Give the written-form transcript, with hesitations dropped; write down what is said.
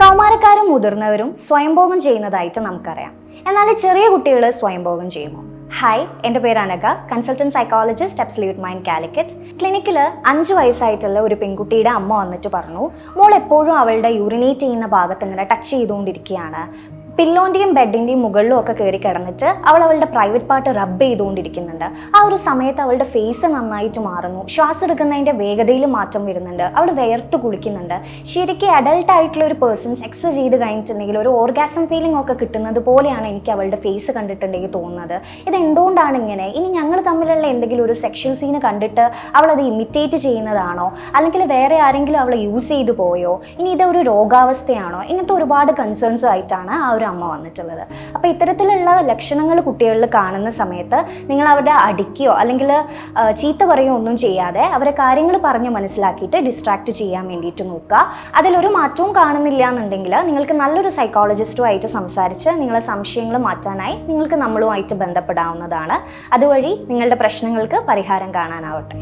കൗമാരക്കാരും മുതിർന്നവരും സ്വയംഭോഗം ചെയ്യുന്നതായിട്ട് നമുക്കറിയാം. എന്നാൽ ചെറിയ കുട്ടികൾ സ്വയംഭോഗം ചെയ്യുമോ? ഹായ്, എൻ്റെ പേര് Anagha, consultant psychologist absolute mind Calicut. ക്ലിനിക്കിൽ 5 വയസ്സായിട്ടുള്ള ഒരു പെൺകുട്ടിയുടെ അമ്മ വന്നിട്ട് പറഞ്ഞു, മോൾ എപ്പോഴും അവളുടെ യൂറിനേറ്റ് ചെയ്യുന്ന ഭാഗത്ത് ഇങ്ങനെ ടച്ച് ചെയ്തുകൊണ്ടിരിക്കുകയാണ്. പില്ലോൻ്റെയും ബെഡിൻ്റെയും മുകളിലും ഒക്കെ കയറി കിടന്നിട്ട് അവളുടെ പ്രൈവറ്റ് പാർട്ട് റബ്ബ് ചെയ്തുകൊണ്ടിരിക്കുന്നുണ്ട്. ആ ഒരു സമയത്ത് അവളുടെ ഫേസ് നന്നായിട്ട് മാറുന്നു, ശ്വാസം എടുക്കുന്നതിൻ്റെ വേഗതയിൽ മാറ്റം വരുന്നുണ്ട്, അവൾ വിയർത്ത് കുളിക്കുന്നുണ്ട്. ശരിക്കും അഡൾട്ട് ആയിട്ടുള്ള ഒരു പേഴ്സൺ സെക്സ് ചെയ്ത് കഴിഞ്ഞിട്ടുണ്ടെങ്കിൽ ഒരു ഓർഗാസം ഫീലിംഗ് ഒക്കെ കിട്ടുന്നത് പോലെയാണ് എനിക്ക് അവളുടെ ഫേസ് കണ്ടിട്ടുണ്ടെങ്കിൽ തോന്നുന്നത്. ഇത് എന്തുകൊണ്ടാണ് ഇങ്ങനെ? ഇനി ഞങ്ങൾ തമ്മിലുള്ള എന്തെങ്കിലും ഒരു സെക്ഷൽ സീന് കണ്ടിട്ട് അവളത് ഇമിറ്റേറ്റ് ചെയ്യുന്നതാണോ, അല്ലെങ്കിൽ വേറെ ആരെങ്കിലും അവളെ യൂസ് ചെയ്തു പോയോ, ഇനി ഇതൊരു രോഗാവസ്ഥയാണോ? ഇങ്ങനത്തെ ഒരുപാട് കൺസേൺസ് ആയിട്ടാണ് ആ ഒരു അമ്മ വന്നിട്ടുള്ളത്. അപ്പോൾ ഇത്തരത്തിലുള്ള ലക്ഷണങ്ങൾ കുട്ടികളിൽ കാണുന്ന സമയത്ത് നിങ്ങൾ അവരുടെ അടിക്കുകയോ അല്ലെങ്കിൽ ചീത്ത പറയുകയോ ഒന്നും ചെയ്യാതെ അവരെ കാര്യങ്ങൾ പറഞ്ഞ് മനസ്സിലാക്കിയിട്ട് ഡിസ്ട്രാക്ട് ചെയ്യാൻ വേണ്ടിയിട്ട് നോക്കുക. അതിലൊരു മാറ്റവും കാണുന്നില്ല എന്നുണ്ടെങ്കിൽ നിങ്ങൾക്ക് നല്ലൊരു സൈക്കോളജിസ്റ്റുമായിട്ട് സംസാരിച്ച് നിങ്ങളെ സംശയങ്ങൾ മാറ്റാനായി നിങ്ങൾക്ക് നമ്മളുമായിട്ട് ബന്ധപ്പെടാവുന്നതാണ്. അതുവഴി നിങ്ങളുടെ പ്രശ്നങ്ങൾക്ക് പരിഹാരം കാണാനാവട്ടെ.